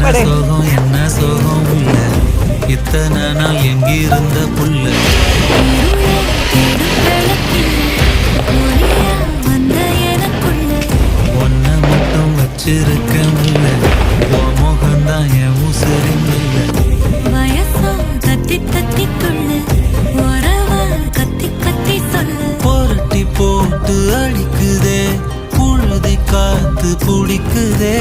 சோகம் என்ன சோகம் உள்ள இத்தனை நாள் எங்கிருந்த புள்ள ஒன்ன மட்டும் வச்சிருக்க முல்ல உன் முகம்தான் என் உசுரின் இல்ல தத்தி தத்தி துள்ளு உறவா கத்தி கத்தி சொல்லு புரட்டி போட்டு அடிக்குதே புழுதி காத்து புடிக்குதே